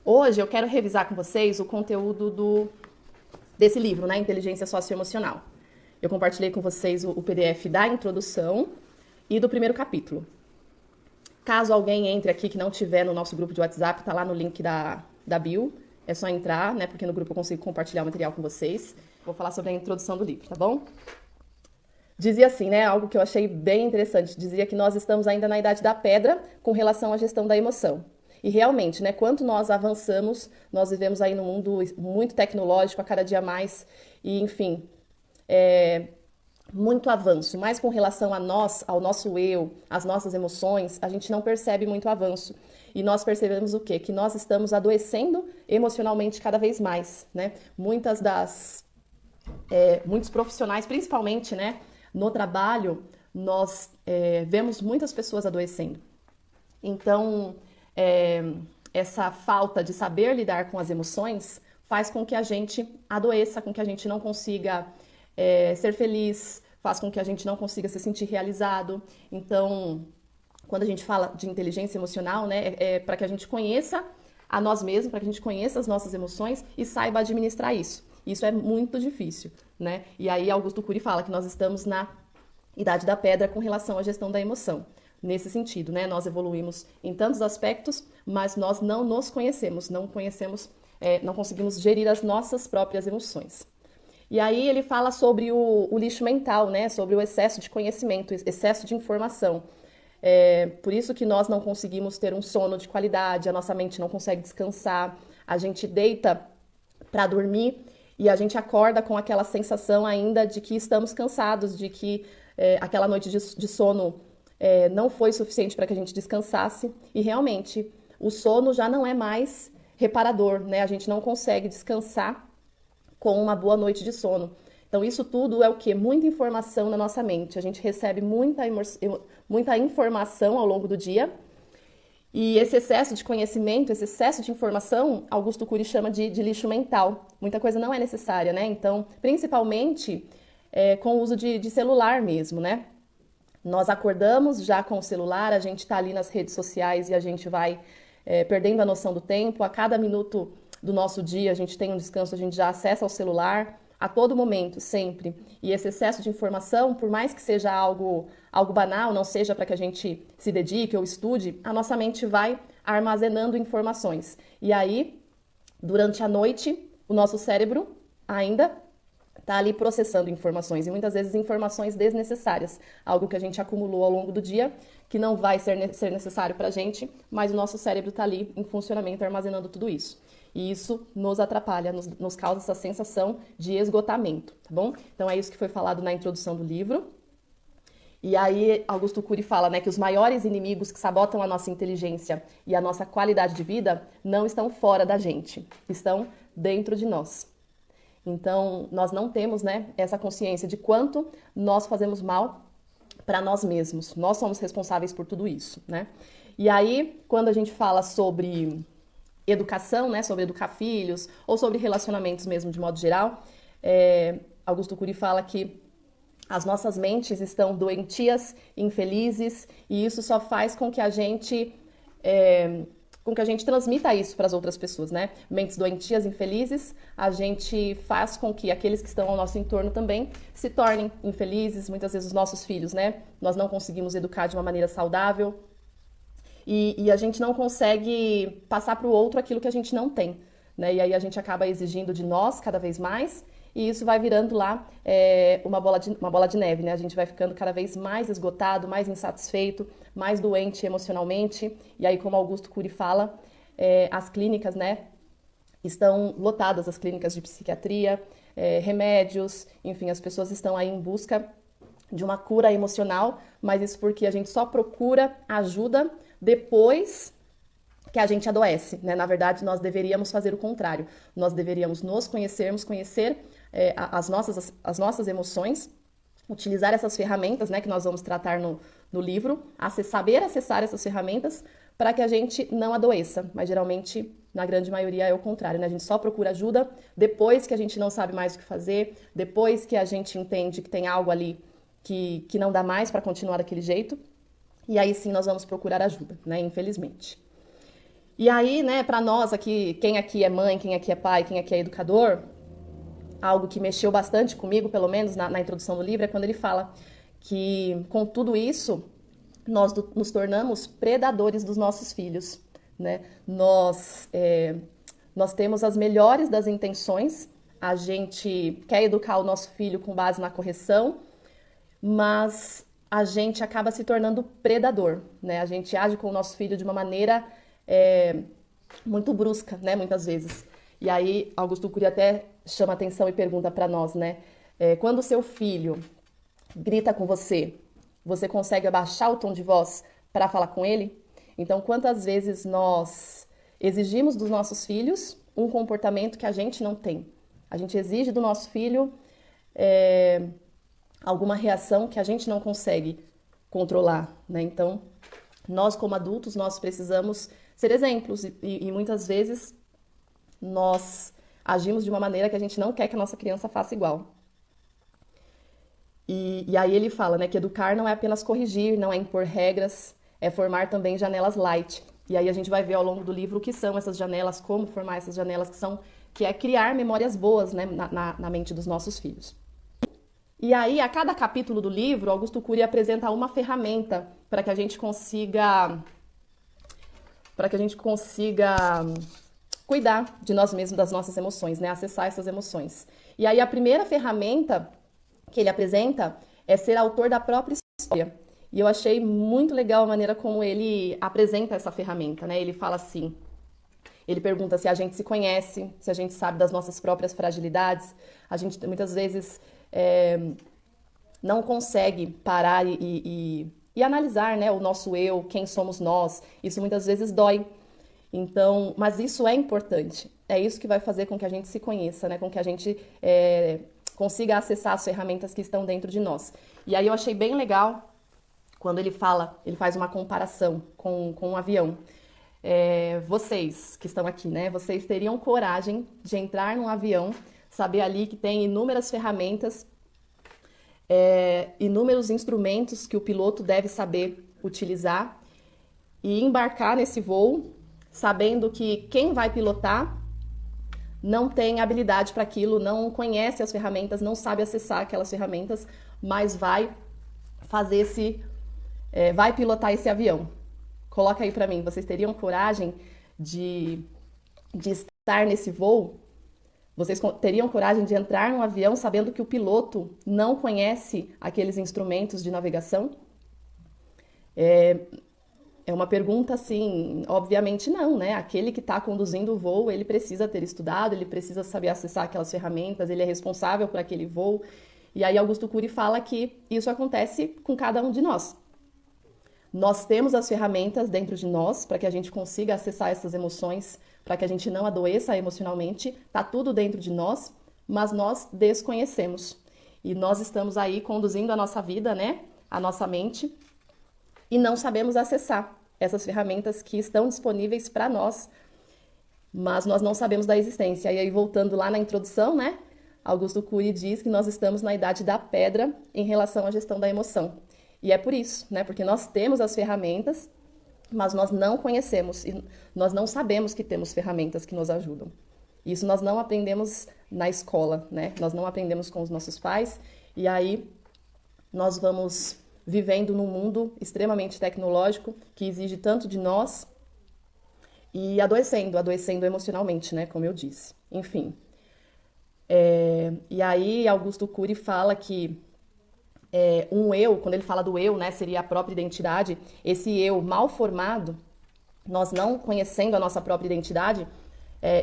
Hoje eu quero revisar com vocês o conteúdo desse livro, né? Inteligência Socioemocional. Eu compartilhei com vocês o PDF da introdução e do primeiro capítulo. Caso alguém entre aqui que não tiver no nosso grupo de WhatsApp, tá lá no link da bio. É só entrar, né? Porque no grupo eu consigo compartilhar o material com vocês. Vou falar sobre a introdução do livro, tá bom? Dizia assim, né? Algo que eu achei bem interessante. Dizia que nós estamos ainda na idade da pedra com relação à gestão da emoção. E realmente, né? Quanto nós avançamos, nós vivemos aí num mundo muito tecnológico, a cada dia mais. E, enfim, muito avanço. Mas com relação a nós, ao nosso eu, às nossas emoções, a gente não percebe muito avanço. E nós percebemos o quê? Que nós estamos adoecendo emocionalmente cada vez mais, né? Muitos profissionais, principalmente, né? No trabalho, nós vemos muitas pessoas adoecendo. Então, essa falta de saber lidar com as emoções faz com que a gente adoeça, com que a gente não consiga ser feliz, faz com que a gente não consiga se sentir realizado. Então, quando a gente fala de inteligência emocional, né, é para que a gente conheça a nós mesmos, para que a gente conheça as nossas emoções e saiba administrar isso. Isso é muito difícil, né? E aí Augusto Cury fala que nós estamos na idade da pedra com relação à gestão da emoção. Nesse sentido, né? Nós evoluímos em tantos aspectos, mas nós não nos conhecemos, não conseguimos gerir as nossas próprias emoções. E aí ele fala sobre o lixo mental, né? Sobre o excesso de conhecimento, excesso de informação. Por isso que nós não conseguimos ter um sono de qualidade, a nossa mente não consegue descansar, a gente deita para dormir e a gente acorda com aquela sensação ainda de que estamos cansados, de que aquela noite de sono não foi suficiente para que a gente descansasse. E realmente, o sono já não é mais reparador, né? A gente não consegue descansar com uma boa noite de sono. Então, isso tudo é o quê? Muita informação na nossa mente. A gente recebe muita informação ao longo do dia. E esse excesso de conhecimento, esse excesso de informação, Augusto Cury chama de lixo mental. Muita coisa não é necessária, né? Então, principalmente com o uso de celular mesmo, né? Nós acordamos já com o celular, a gente está ali nas redes sociais e a gente vai perdendo a noção do tempo. A cada minuto do nosso dia, a gente tem um descanso, a gente já acessa o celular a todo momento, sempre. E esse excesso de informação, por mais que seja algo banal, não seja para que a gente se dedique ou estude, a nossa mente vai armazenando informações. E aí, durante a noite, o nosso cérebro ainda está ali processando informações, e muitas vezes informações desnecessárias, algo que a gente acumulou ao longo do dia, que não vai ser necessário para a gente, mas o nosso cérebro está ali em funcionamento, armazenando tudo isso. E isso nos atrapalha, nos causa essa sensação de esgotamento, tá bom? Então é isso que foi falado na introdução do livro. E aí Augusto Cury fala, né, que os maiores inimigos que sabotam a nossa inteligência e a nossa qualidade de vida não estão fora da gente, estão dentro de nós. Então, nós não temos, né, essa consciência de quanto nós fazemos mal para nós mesmos. Nós somos responsáveis por tudo isso, né? E aí, quando a gente fala sobre educação, né, sobre educar filhos, ou sobre relacionamentos mesmo de modo geral, Augusto Cury fala que as nossas mentes estão doentias, infelizes, e isso só faz com que a gente transmita isso para as outras pessoas, né? Mentes doentias, infelizes, a gente faz com que aqueles que estão ao nosso entorno também se tornem infelizes, muitas vezes os nossos filhos, né? Nós não conseguimos educar de uma maneira saudável e a gente não consegue passar para o outro aquilo que a gente não tem, né? E aí a gente acaba exigindo de nós cada vez mais e isso vai virando lá uma bola de neve, né? A gente vai ficando cada vez mais esgotado, mais insatisfeito, mais doente emocionalmente. E aí, como Augusto Cury fala, as clínicas, né, estão lotadas, as clínicas de psiquiatria, remédios, enfim, as pessoas estão aí em busca de uma cura emocional, mas isso porque a gente só procura ajuda depois que a gente adoece, né? Na verdade, nós deveríamos fazer o contrário. Nós deveríamos nos conhecermos, conhecer as nossas emoções, utilizar essas ferramentas, né, que nós vamos tratar no livro, saber acessar essas ferramentas para que a gente não adoeça. Mas geralmente, na grande maioria, é o contrário, né? A gente só procura ajuda depois que a gente não sabe mais o que fazer, depois que a gente entende que tem algo ali que não dá mais para continuar daquele jeito. E aí sim nós vamos procurar ajuda, né? Infelizmente. E aí, né, para nós aqui, quem aqui é mãe, quem aqui é pai, quem aqui é educador, algo que mexeu bastante comigo, pelo menos na introdução do livro, é quando ele fala que com tudo isso nós nos tornamos predadores dos nossos filhos, né? Nós temos as melhores das intenções, a gente quer educar o nosso filho com base na correção, mas a gente acaba se tornando predador, né? A gente age com o nosso filho de uma maneira muito brusca, né? Muitas vezes. E aí, Augusto Cury até chama atenção e pergunta para nós, né? Quando o seu filho grita com você, você consegue abaixar o tom de voz para falar com ele? Então, quantas vezes nós exigimos dos nossos filhos um comportamento que a gente não tem? A gente exige do nosso filho alguma reação que a gente não consegue controlar, né? Então, nós como adultos, nós precisamos ser exemplos e muitas vezes nós agimos de uma maneira que a gente não quer que a nossa criança faça igual. E aí ele fala, né, que educar não é apenas corrigir, não é impor regras, é formar também janelas light. E aí a gente vai ver ao longo do livro o que são essas janelas, como formar essas janelas, que é criar memórias boas, né, na mente dos nossos filhos. E aí, a cada capítulo do livro, Augusto Cury apresenta uma ferramenta para que a gente consiga cuidar de nós mesmos, das nossas emoções, né? Acessar essas emoções. E aí a primeira ferramenta que ele apresenta é ser autor da própria história. E eu achei muito legal a maneira como ele apresenta essa ferramenta, né? Ele fala assim, ele pergunta se a gente se conhece, se a gente sabe das nossas próprias fragilidades. A gente muitas vezes não consegue parar e analisar, né, o nosso eu, quem somos nós. Isso muitas vezes dói. Então, mas isso é importante. É isso que vai fazer com que a gente se conheça, né, com que a gente consiga acessar as ferramentas que estão dentro de nós. E aí eu achei bem legal quando ele faz uma comparação com um avião. Vocês que estão aqui, né, vocês teriam coragem de entrar num avião, saber ali que tem inúmeras ferramentas, inúmeros instrumentos que o piloto deve saber utilizar e embarcar nesse voo, sabendo que quem vai pilotar não tem habilidade para aquilo, não conhece as ferramentas, não sabe acessar aquelas ferramentas, mas vai pilotar esse avião. Coloca aí para mim, vocês teriam coragem de estar nesse voo? Vocês teriam coragem de entrar num avião sabendo que o piloto não conhece aqueles instrumentos de navegação? É uma pergunta assim, obviamente não, né? Aquele que está conduzindo o voo, ele precisa ter estudado, ele precisa saber acessar aquelas ferramentas, ele é responsável por aquele voo. E aí Augusto Cury fala que isso acontece com cada um de nós. Nós temos as ferramentas dentro de nós para que a gente consiga acessar essas emoções, para que a gente não adoeça emocionalmente. Tá tudo dentro de nós, mas nós desconhecemos. E nós estamos aí conduzindo a nossa vida, né? A nossa mente, e não sabemos acessar essas ferramentas que estão disponíveis para nós, mas nós não sabemos da existência. E aí, voltando lá na introdução, né? Augusto Cury diz que nós estamos na idade da pedra em relação à gestão da emoção. E é por isso, né? Porque nós temos as ferramentas, mas nós não conhecemos e nós não sabemos que temos ferramentas que nos ajudam. Isso nós não aprendemos na escola, né? Nós não aprendemos com os nossos pais e aí nós vamos vivendo num mundo extremamente tecnológico que exige tanto de nós e adoecendo emocionalmente, né? Como eu disse. Enfim. E aí Augusto Cury fala que um eu, quando ele fala do eu, né, seria a própria identidade, esse eu mal formado, nós não conhecendo a nossa própria identidade,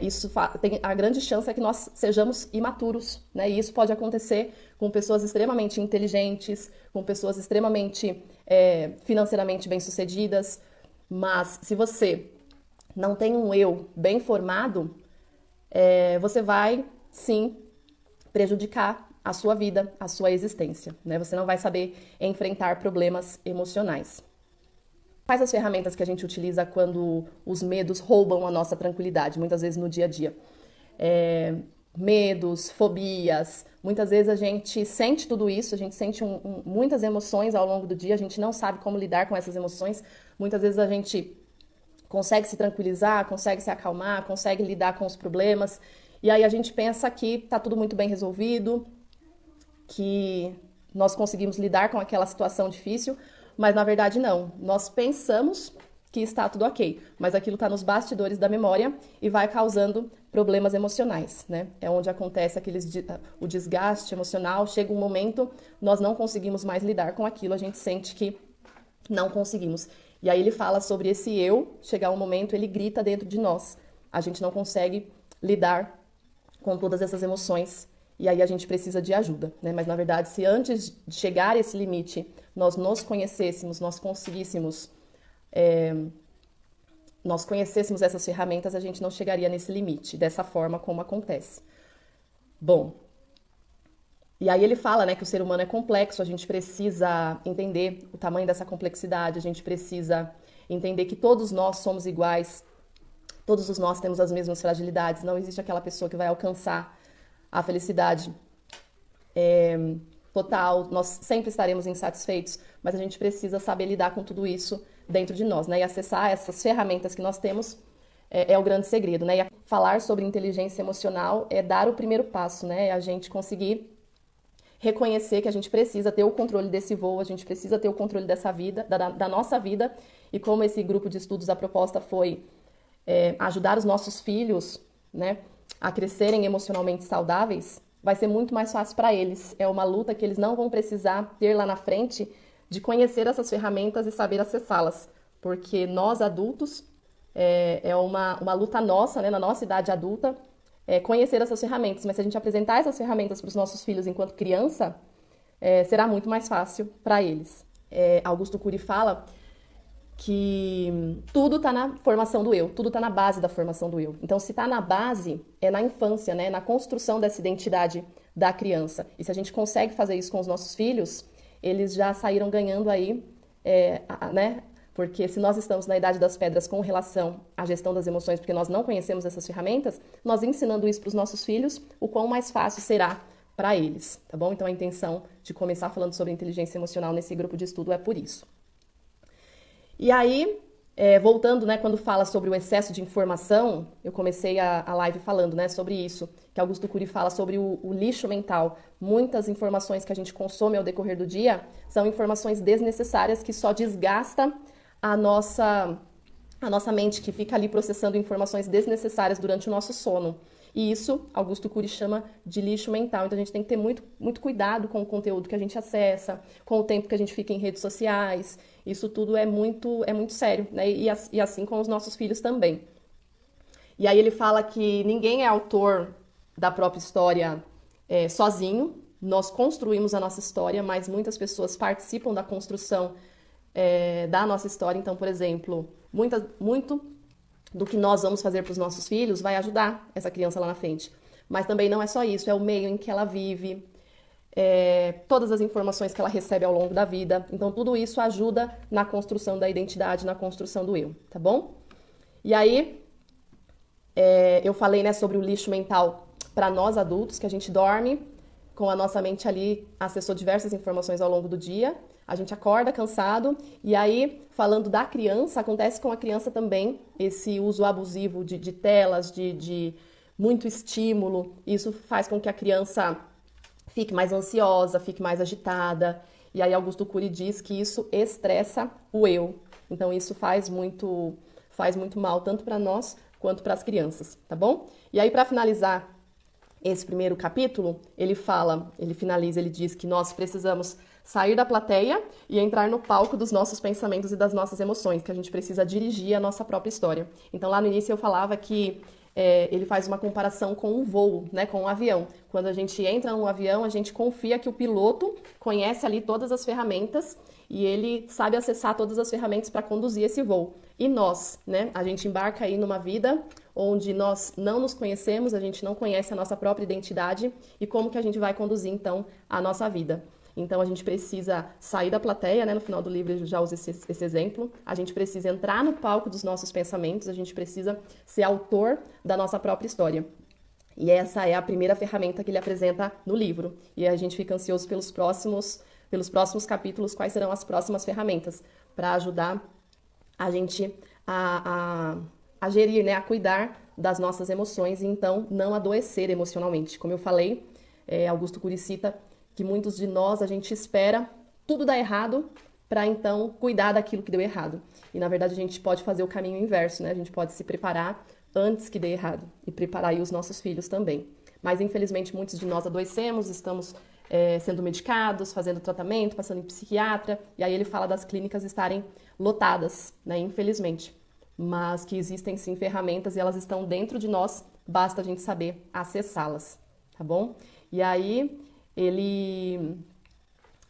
isso tem a grande chance é que nós sejamos imaturos, né? E isso pode acontecer com pessoas extremamente inteligentes, com pessoas extremamente financeiramente bem-sucedidas, mas se você não tem um eu bem formado, você vai, sim, prejudicar a sua vida, a sua existência, né? Você não vai saber enfrentar problemas emocionais. Quais as ferramentas que a gente utiliza quando os medos roubam a nossa tranquilidade, muitas vezes no dia a dia? Medos, fobias, muitas vezes a gente sente tudo isso, a gente sente muitas emoções ao longo do dia, a gente não sabe como lidar com essas emoções, muitas vezes a gente consegue se tranquilizar, consegue se acalmar, consegue lidar com os problemas. E aí a gente pensa que tá tudo muito bem resolvido, que nós conseguimos lidar com aquela situação difícil, mas na verdade não. Nós pensamos que está tudo ok, mas aquilo está nos bastidores da memória e vai causando problemas emocionais, né? É onde acontece o desgaste emocional, chega um momento, nós não conseguimos mais lidar com aquilo, a gente sente que não conseguimos. E aí ele fala sobre esse eu, chegar um momento, ele grita dentro de nós. A gente não consegue lidar com todas essas emoções e aí a gente precisa de ajuda, né? Mas na verdade, se antes de chegar a esse limite, nós nos conhecêssemos, nós conhecêssemos essas ferramentas, a gente não chegaria nesse limite, dessa forma como acontece. Bom, e aí ele fala, né, que o ser humano é complexo, a gente precisa entender o tamanho dessa complexidade, a gente precisa entender que todos nós somos iguais, todos os nós temos as mesmas fragilidades, não existe aquela pessoa que vai alcançar a felicidade total, nós sempre estaremos insatisfeitos, mas a gente precisa saber lidar com tudo isso dentro de nós, né? E acessar essas ferramentas que nós temos é o grande segredo, né? E falar sobre inteligência emocional é dar o primeiro passo, né? É a gente conseguir reconhecer que a gente precisa ter o controle desse voo, a gente precisa ter o controle dessa vida, da nossa vida, e como esse grupo de estudos, a proposta foi ajudar os nossos filhos, né, a crescerem emocionalmente saudáveis, vai ser muito mais fácil para eles. É uma luta que eles não vão precisar ter lá na frente de conhecer essas ferramentas e saber acessá-las, porque nós adultos, é uma luta nossa, né, na nossa idade adulta, conhecer essas ferramentas, mas se a gente apresentar essas ferramentas para os nossos filhos enquanto criança, será muito mais fácil para eles. Augusto Cury fala que tudo está na formação do eu, tudo está na base da formação do eu. Então, se está na base, é na infância, né, na construção dessa identidade da criança. E se a gente consegue fazer isso com os nossos filhos, eles já saíram ganhando aí, né? Porque se nós estamos na idade das pedras com relação à gestão das emoções, porque nós não conhecemos essas ferramentas, nós ensinando isso para os nossos filhos, o quão mais fácil será para eles, tá bom? Então a intenção de começar falando sobre inteligência emocional nesse grupo de estudo é por isso. E aí, voltando, né, quando fala sobre o excesso de informação, eu comecei a live falando, né, sobre isso, que Augusto Cury fala sobre o lixo mental. Muitas informações que a gente consome ao decorrer do dia são informações desnecessárias que só desgastam a nossa mente, que fica ali processando informações desnecessárias durante o nosso sono. E isso, Augusto Cury chama de lixo mental. Então, a gente tem que ter muito, muito cuidado com o conteúdo que a gente acessa, com o tempo que a gente fica em redes sociais. Isso tudo é muito sério, né? E assim com os nossos filhos também. E aí ele fala que ninguém é autor da própria história sozinho. Nós construímos a nossa história, mas muitas pessoas participam da construção da nossa história. Então, por exemplo, muito do que nós vamos fazer para os nossos filhos vai ajudar essa criança lá na frente. Mas também não é só isso, é o meio em que ela vive, todas as informações que ela recebe ao longo da vida. Então, tudo isso ajuda na construção da identidade, na construção do eu, tá bom? E aí, eu falei, né, sobre o lixo mental para nós adultos, que a gente dorme com a nossa mente ali, acessou diversas informações ao longo do dia, a gente acorda cansado, e aí, falando da criança, acontece com a criança também esse uso abusivo de telas, de muito estímulo. Isso faz com que a criança fique mais ansiosa, fique mais agitada, e aí Augusto Cury diz que isso estressa o eu. Então isso faz muito mal, tanto para nós quanto para as crianças, tá bom? E aí, para finalizar esse primeiro capítulo, ele finaliza, ele diz que nós precisamos sair da plateia e entrar no palco dos nossos pensamentos e das nossas emoções, que a gente precisa dirigir a nossa própria história. Então, lá no início eu falava que ele faz uma comparação com um voo, né, com um avião. Quando a gente entra num avião, a gente confia que o piloto conhece ali todas as ferramentas e ele sabe acessar todas as ferramentas para conduzir esse voo. E nós, né, a gente embarca aí numa vida onde nós não nos conhecemos, a gente não conhece a nossa própria identidade e como que a gente vai conduzir, então, a nossa vida. Então, a gente precisa sair da plateia, né? No final do livro eu já uso esse exemplo. A gente precisa entrar no palco dos nossos pensamentos, a gente precisa ser autor da nossa própria história. E essa é a primeira ferramenta que ele apresenta no livro. E a gente fica ansioso pelos próximos capítulos, quais serão as próximas ferramentas para ajudar a gente a, a gerir, né, a cuidar das nossas emoções e então não adoecer emocionalmente. Como eu falei, Augusto Cury cita que muitos de nós a gente espera tudo dar errado para então cuidar daquilo que deu errado. E na verdade a gente pode fazer o caminho inverso, né? A gente pode se preparar antes que dê errado e preparar aí os nossos filhos também. Mas infelizmente muitos de nós adoecemos, estamos sendo medicados, fazendo tratamento, passando em psiquiatra, e aí ele fala das clínicas estarem lotadas, né? Infelizmente. Mas que existem sim ferramentas e elas estão dentro de nós, basta a gente saber acessá-las, tá bom? E aí ele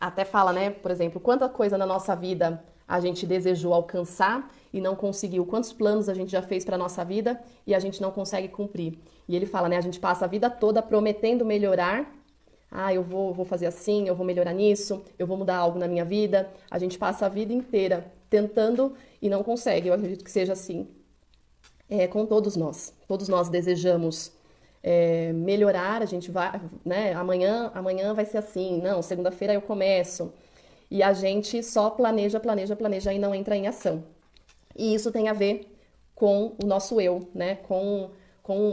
até fala, né, por exemplo, quanta coisa na nossa vida a gente desejou alcançar e não conseguiu, quantos planos a gente já fez para nossa vida e a gente não consegue cumprir. E ele fala, né, a gente passa a vida toda prometendo melhorar. Ah, eu vou fazer assim, eu vou melhorar nisso, eu vou mudar algo na minha vida. A gente passa a vida inteira tentando e não consegue. Eu acredito que seja assim com todos nós. Todos nós desejamos melhorar, a gente vai, né? Amanhã vai ser assim, não, segunda-feira eu começo. E a gente só planeja e não entra em ação. E isso tem a ver com o nosso eu, né? Com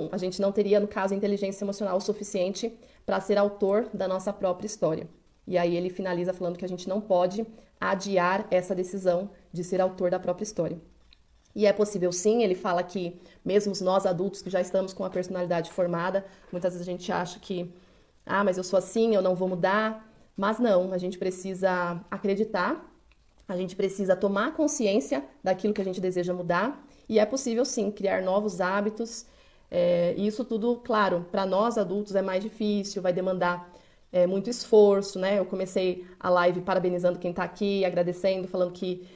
a gente não teria, no caso, inteligência emocional suficiente para ser autor da nossa própria história. E aí ele finaliza falando que a gente não pode adiar essa decisão de ser autor da própria história. E é possível sim, ele fala que mesmo nós adultos que já estamos com a personalidade formada, muitas vezes a gente acha que, mas eu sou assim, eu não vou mudar. Mas não, a gente precisa acreditar, a gente precisa tomar consciência daquilo que a gente deseja mudar. E é possível sim criar novos hábitos. E isso tudo, claro, para nós adultos é mais difícil, vai demandar muito esforço, né? Eu comecei a live parabenizando quem está aqui, agradecendo, falando que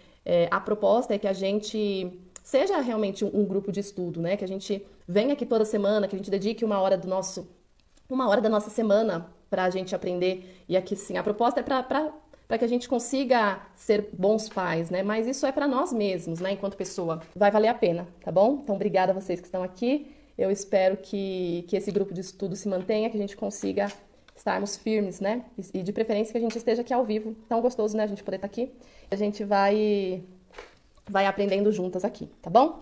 a proposta é que a gente seja realmente um grupo de estudo, né? Que a gente venha aqui toda semana, que a gente dedique uma hora da nossa semana para a gente aprender. E aqui sim, a proposta é para que a gente consiga ser bons pais, né? Mas isso é para nós mesmos, né? Enquanto pessoa. Vai valer a pena, tá bom? Então, obrigada a vocês que estão aqui. Eu espero que esse grupo de estudo se mantenha, que a gente consiga estarmos firmes, né? E de preferência que a gente esteja aqui ao vivo. Tão gostoso, né? A gente poder estar aqui. A gente vai aprendendo juntas aqui, tá bom?